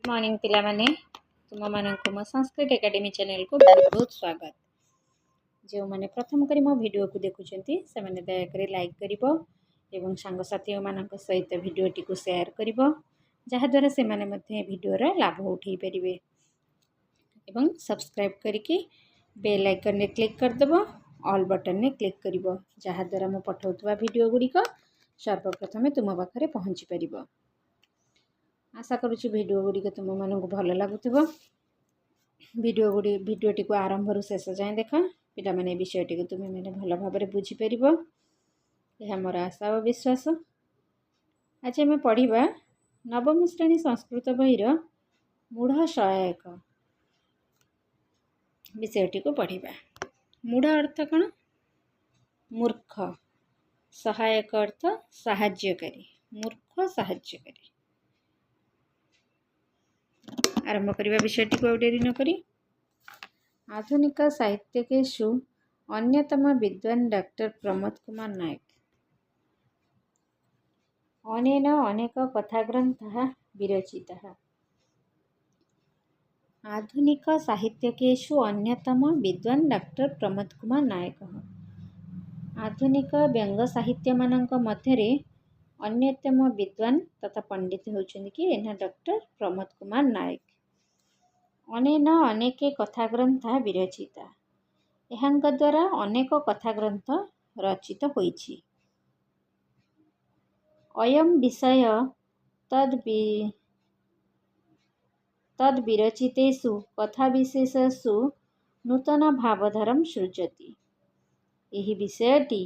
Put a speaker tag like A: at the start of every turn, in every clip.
A: Good morning पिला माने तुम मानक मो संस्कृत एकेडमी चैनल को बहुत बहुत स्वागत। जो माने प्रथम करी मो वीडियो को देखुचंती से माने दया करी लाइक करिवो एवं सांग साथी मानक सहित वीडियोटी को शेयर करिवो जहा द्वारा से माने मध्ये वीडियो रा लाभ उठाई परिबे एवं सब्सक्राइब करिके बेल आइकन ने क्लिक कर देबो ऑल बटन ने क्लिक करिवो जहा द्वारा मो पठाउतबा वीडियो गुडी को सर्वप्रथमे तुम पाखरे पहुंची परिबो। आशा करुच्ची वीडियो गुड़ी तुम मानक भल लगुव वीडियोटी को आरंभ शेष जाए देख पिला माने विषयटी को तुम्हें मैंने भल भाव बुझीपर यह मोर आशा और विश्वास। आज आम पढ़ा नवम श्रेणी संस्कृत बहीर मूढ़ सहायक विषयटी को पढ़ा। मूढ़ अर्थ कौन? मूर्ख। सहायक अर्थ साहाय्यकारी। मूर्ख साहाय्यकारी। आरंभ करवा विषयटी को डेरी न करी आधुनिक साहित्यकेषु अन्यतम विद्वान डॉक्टर प्रमोद कुमार नायक अनेन अनेक कथाग्रन्थः विरचितः। आधुनिक साहित्यकेषु अन्यतम विद्वान डॉक्टर प्रमोद कुमार नायक आधुनिक व्यंग साहित्य मानक मध्यरे अन्यतम विद्वान तथा पंडित होउछन्ति कि एना डॉक्टर प्रमोद कुमार नायक। अनेन अनेके कथाग्रंथ विरचिता एहांक द्वारा अनेक कथाग्रंथ रचित होइछि। अयम विषय तद विरचितेषु कथाविशेषेषु नूतन भावधारम सृजति। एही विषयटी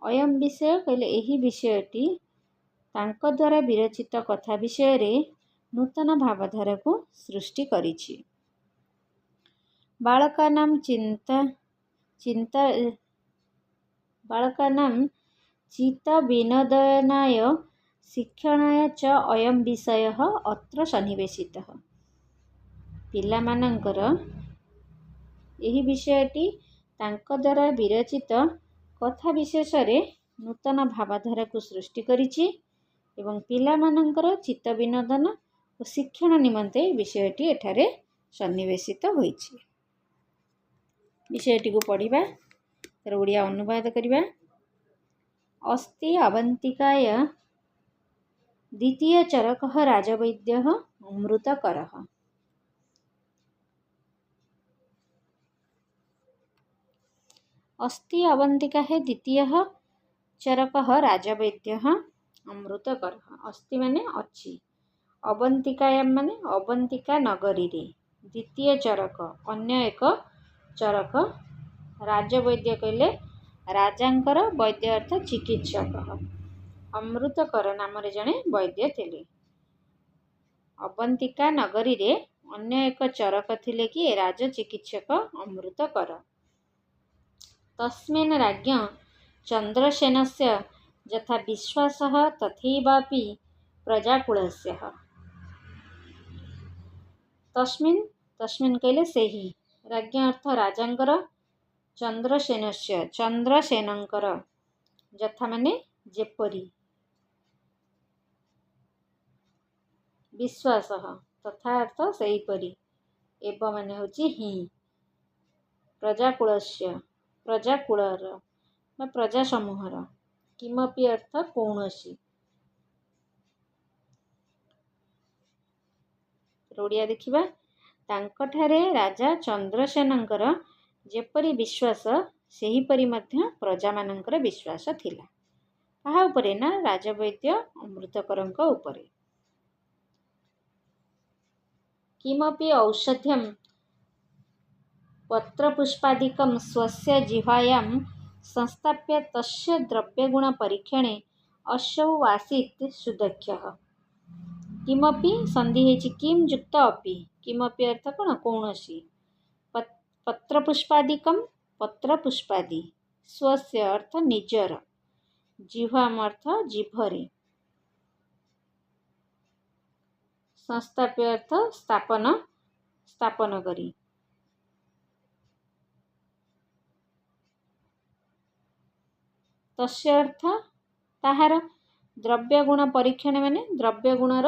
A: अयम विषय कहले एही विषयटी तांक द्वारा विरचित कथा विषय रे नूतन भावधारा को सृष्टि करिछि। बालकानां चित्त विनोदनाय शिक्षणाय च अयम विषयः अत्र सन्निवेशितः। पिलामानंकर एही विषयटी तांक द्वारा विरचित कथा विशेष रे नूतन भावधारा को सृष्टि करिछि एवं पिलामानंकर चित्त विनोदन और शिक्षण निमंते विषयटी एठारे सन्निवेशित होइछि। विषयटी को पढ़िबा तर ओडिया अनुवाद करिबा। अस्ति अवंतिकाय द्वितीय चरकः राजवैद्यः अमृतकरः। अस्ति अवंतिका है द्वितीय चरकः राजवैद्यः अमृतकरः। अस्ति माने अच्छी अवंतिकायां माने अवंतिका नगरी रे द्वितीय चरक अन्य एक चरक राजवैद्य कहले राजांकर वैद्य अर्थ चिकित्सक अमृतकर नाम रे जणे वैद्य थिले। अवंतिका नगरी रे अन्य एक चरक थिले कि राज चिकित्सक अमृतकर। तस्मिन् राज्ञ चंद्रसेनस्य यथा विश्वासः तथैवापि प्रजाकुलस्यः। तस्मिन् कहले सेही राज्ञ अर्थ राजांकर चंद्रसेनस्य चंद्रसेनंकर यथा माने जेपरी विश्वासः तथा अर्थ सेहीपरि एवं माने होची ही प्रजाकुलस्य प्रजाकुलर बा प्रजा समूहर किमपि अर्थ कौनसी। ओडिया देखिबा तांकठारे राजा चंद्रसेनंकर जेपरि विश्वास सेहीपरि मध्य प्रजा मानंकर विश्वास थिला। कहा उपरे ना राजवैद्य अमृतकरंक उपरे। किमपि औषध्यम पत्रपुष्पादिकं स्वस्य जिह्वायां संस्थाप्य तस्य द्रव्यगुण परीक्षणे असौ आसीत् सुदक्षः। किमपि संधि हेछि किम युक्त अपि किमपि अर्थ कोन कौनसी पत्रपुष्पादिकं पत्रपुष्पादि स्वस्य अर्थ निजर जिह्वाम अर्थ जिभरे संस्थाप्य अर्थ स्थापन करी तस्य अर्थ ताहार द्रव्यगुण परीक्षण माने द्रव्यगुणर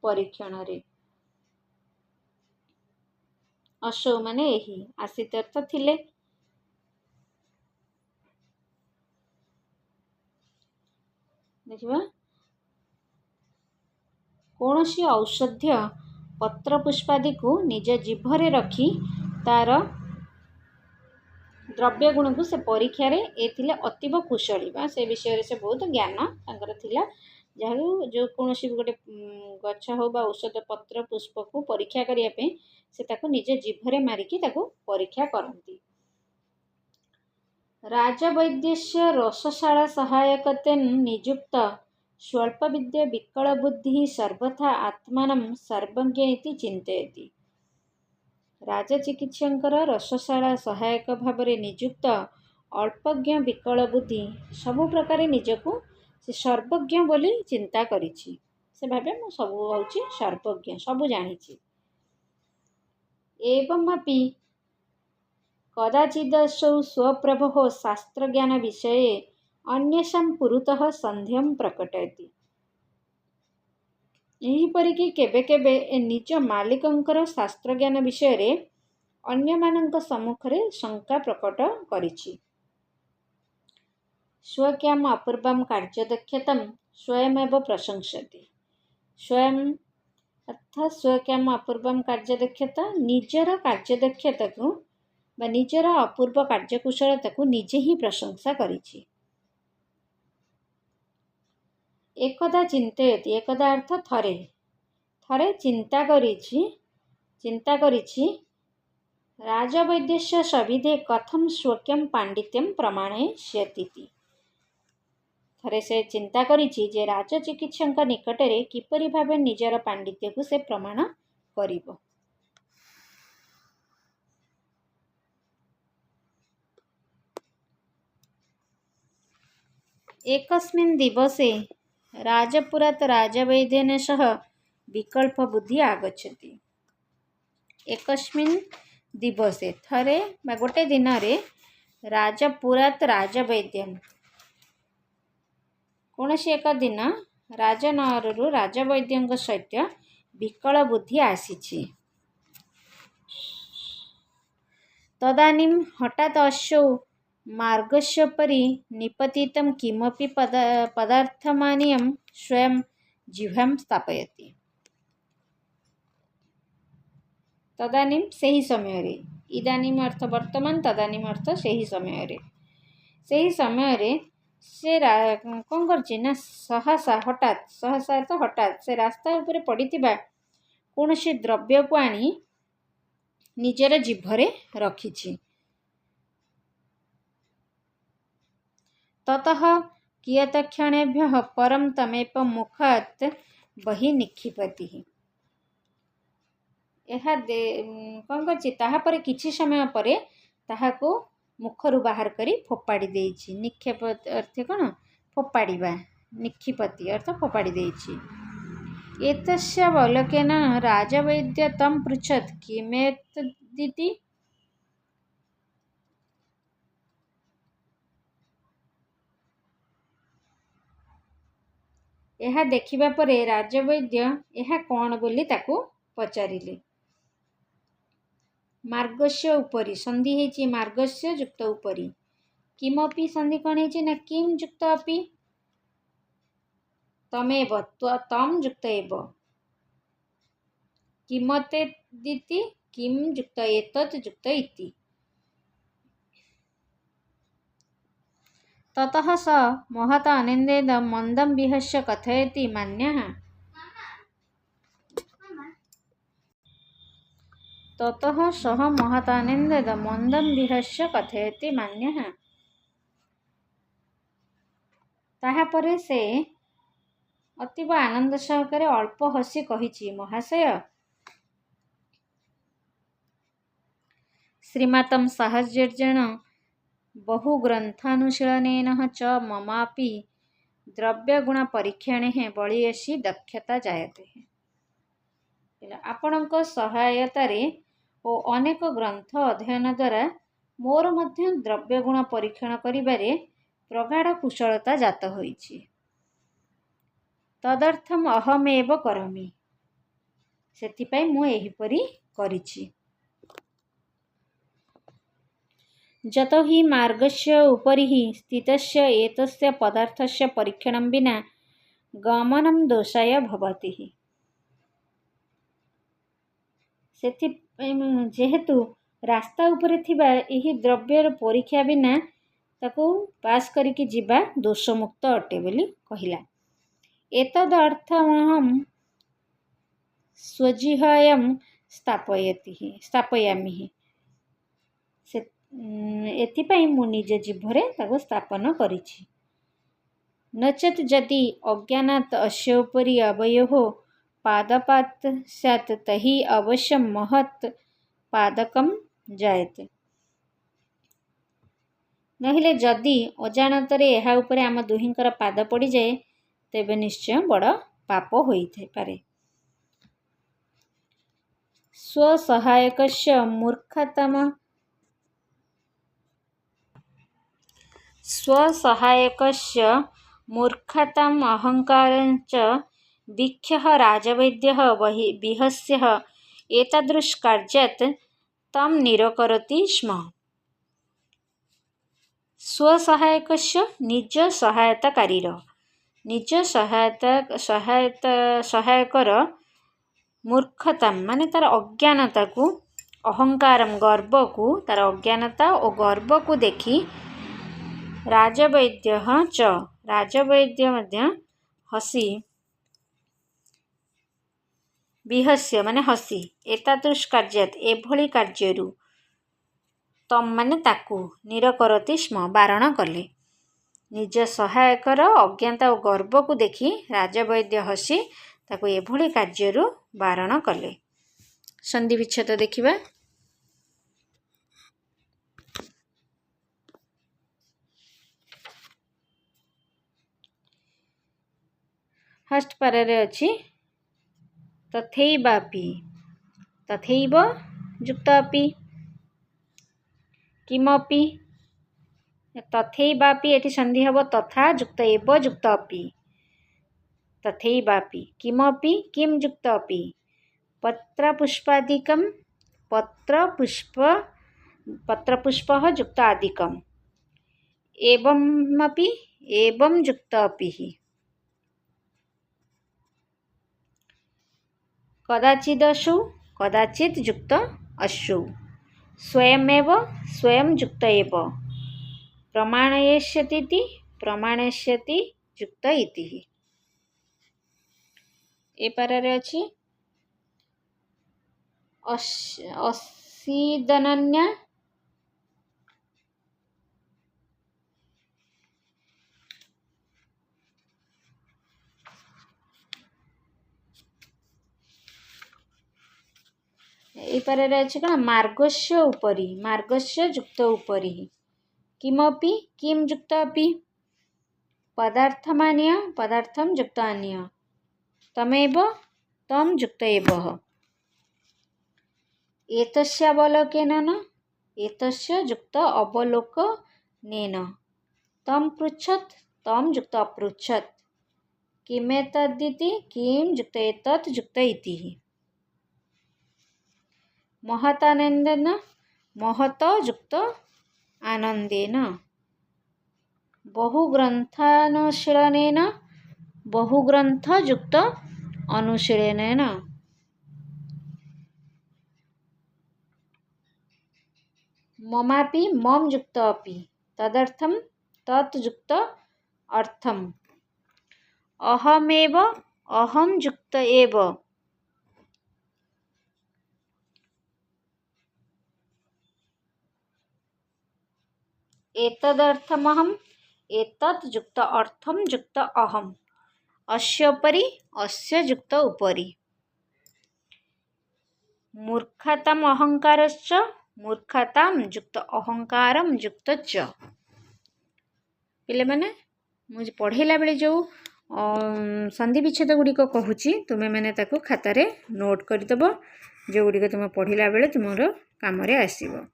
A: परीक्षण रे असौ माने एही, आसीत अर्थ थिले। देखिबा कौनसी औषध्य पत्र पुष्पादि को निज जीभरे रखी तार द्रव्य गुण को से परीक्षा रे अतीव कुशली बा से विषय से बहुत ज्ञान तांकर थिला। जहाँ जो कौन भी गोटे गछ हो बा औषध पत्र पुष्प को परीक्षा करने से ताको निज जीभरे मारिकी ताको परीक्षा करती। राजवैद्यस्य रसशाला सहायकतेन नियुक्त स्वल्प विद्या विकल बुद्धि सर्वथा आत्मानं सर्वज्ञ इति चिन्तयति। राजचिकित्सकर रसशाला सहायक भाव नियुक्त अल्पज्ञ विकल बुद्धि सबु प्रकार निजको से सर्वज्ञ बोली चिंता करिछि। से भावे मु सबु होछि सर्वज्ञ सबु जानिछि। एवमपि कदाचिदसौ स्वप्रभो शास्त्रज्ञान विषये अन्येषां पुरतः सन्देहं प्रकटयति। एहीपरिकी केबे केबे निज मालिकंकर शास्त्रज्ञान विषय रे अन्य मानंक सम्मुखरे शंका प्रकट करिछि। स्वक्याम अपूर्वम कार्यदक्षता स्वयमेव प्रशंसति। स्वयं अर्थात स्वक्याम अपूर्वम कार्यदक्षता निजर कार्यदक्षता को बा निजर अपूर्व कार्यकुशलता को निजे ही प्रशंसा करिछि। एकदा चिंतयति एकदा अर्थ थरे थरे चिंता करिछि राजवैद्यस्य सविधे कथम स्वक्यम पांडित्यम प्रमाणयिष्यति। थरे से चिंता करिछि जे राजचिकित्सक निकटरे किपरि भावे निजर पांडित्य को से प्रमाण करिबो। एकस्मिन् दिवसे राजपुरात् राजवैद्येन सह विकल्प बुद्धि आगच्छति। एकस्मिन् दिवसे थरे बा गोटे दिन रे राजपुरात् राजवैद्यन कौनसी एक दिन राजनगरु राजवैद्यंक सहित विकल बुद्धि आसीछि। तदानीं हठात् अशौ मार्गस्योपरि निपतितं किमपि पदार्थमानीयं स्वयं जिह्वां स्थापयति। तदानीं सही समय रे इदानीम अर्थ वर्तमान तदानीम अर्थ सही समय रे से कौन करछि ना सहसा अर्थ हठात् से रास्ता उपरे पड़िथिबा कौनसी द्रव्य को आनी निजर जिभरे रखिछि। ततः कियत्क्षणेभ्यः परं तमेप मुखात् बहि निक्षिपति। यह कौन करछि ताहापर किछि समय परे ताहाको मुखरु बाहर करी फोपाड़ी देइछि। निक्षेप अर्थ कौन फोपाड़ीबा निक्षिपति अर्थ फोपाड़ी देइछि। एतस्य बलकेन राजवैद्य तं पृच्छत् किमेतदिति। यह देखिबा परे राजवैद्य यह कौन बोली ताकू पचारिले। मार्गस्य उपरि संधि हेछि मार्गस्य युक्त उपरि किमपि संधि कौन हेछि ना किम युक्त अपि तमेव तम युक्त एव किमते दिति किम युक्त एतत् युक्त इति। ततः स महत आनन्देन मन्दं विहस्य कथयति मान्यः। ततः सः महतानन्देन मन्दं विहस्य कथयति मान्यः। ताहापरे से अतीव आनंद सहकारे अल्प हसी कहिछि महाशय श्रीमातं साहचर्येण बहु ग्रंथानुशीलनेन च ममापि द्रव्यगुण परीक्षणे बलियसी दक्षता जायते। आपणक सहायतारे ओ अनेक ग्रंथ अध्ययन द्वारा मोर मध्य द्रव्यगुण परीक्षण करिबारे प्रगाढ़ कुशलता जात होइछि। तदर्थम अहमेव करमि सेथिपाई मु एहिपरि करिछि। यतो हि मार्गस्य उपरि स्थितस्य एतस्य पदार्थस्य परीक्षणं विना गमनं दोषाय भवति। जेहेतु रास्ता उपरे थिबा एही द्रव्यर परीक्षा बिना ताकू पास करिकी जीवा दोषमुक्त अटे बोली कहिला। एतदर्थमहं स्वजिह्वायां स्थापयामि। एथिपाई मु निज जिह्वरे ताकू स्थापन करिछि। नचेत् यदि अज्ञानात् अस्य उपरि अवयोः पादपात स्यात् तहि अवश्यं महत् पादकं जायते। नहिले जदि अजाणତରେ ଏହା ଉପରେ ଆମ ଦୁହିଁଙ୍କର ପାଦ ପଡ଼ିଯାଏ ତେବେ ନିଶ୍ଚୟ ବଡ଼ ପାପ ହୋଇଥାଇପାରେ। स्वसहायकस्य मूर्खताम् अहङ्कारञ्च वीक्ष्य राजवैद्यः विहस्यः एतादृशकार्यात् तं निराकरोति स्म। स्वसहायकस्य निज सहायताकारीर निज सहायकर मूर्खता माने तार अज्ञानता को अहंकारम गर्व को तार अज्ञानता और गर्व को देखी राजवैद्य मध्य हसी विहस्य माने हसी एतादृश कार्यात् एभली कार्यरू तम माने ताकू निराकरोति स्म बारण कले। निज सहायकर अज्ञानता और गर्व को देखी राजवैद्य हसी ताकू एभली कार्यरू बारण कले। संधि विच्छेद देखिबा। फर्स्ट पारारे अछि तथैवापि तथैव युक्त अपि किमपि तथैवापि एठी संधि हबो तथा युक्त एव युक्त अपि तथैवापि किमपि किम युक्त अपि पत्रपुष्पादिकं पत्रपुष्पः युक्त आदिकम् एवमपि एवं युक्त अपि कदाचिदसौ कदाचित् युक्त असौ स्वयमेव स्वयं युक्त एव प्रमाणयस्यति प्रमाणयस्यति युक्त इति। ए पारारे अछि असीदनन्या ए पारारे अछि कण मार्गस्य उपरि मार्गस्य युक्त उपरि किमपि किम युक्त अपि पदार्थमान्य पदार्थं युक्त अन्य तमेव तं युक्त एवः एतस्यावलोकनेन एतस्य युक्त अवलोकनेन तं पृच्छत् तं युक्त अपृच्छत् किमेतदिति किं युक्त एतत् युक्त इति। महतानन्देन महत युक्त आनन्देन बहुग्रन्थानुशीलनेन बहुग्रन्थ युक्त अनुशीलनेन ममापि मम युक्त अपि तदर्थं तत् युक्त अर्थम् अहमेव अहं युक्त एव एतदर्थमहम् एतत् युक्त अर्थं युक्त अहम् अस्य उपरि अस्य युक्त उपरि मूर्खताम् अहङ्कारश्च मूर्खतां युक्त अहंकारम युक्त च। पिले माने मुझे पढ़ेला बेले जो संधि विच्छेद गुड़िक कहूँ तुम्हें मैंने ताको खातारे नोट करदेव जो गुड़िक तुम पढ़ला बेले तुमर काम आसब।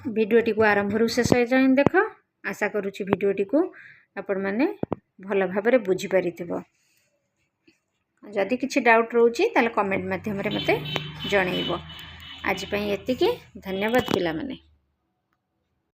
A: भिडियोटी को आरंभ शेष जाए देख आशा करुँच भिडियोटी को आपण मैंने भल भाव बुझीपारि। जदि किसी डाउट रोचे ताले कमेंट माध्यम मते जनइब। आज एतिकी। धन्यवाद पिलामाने।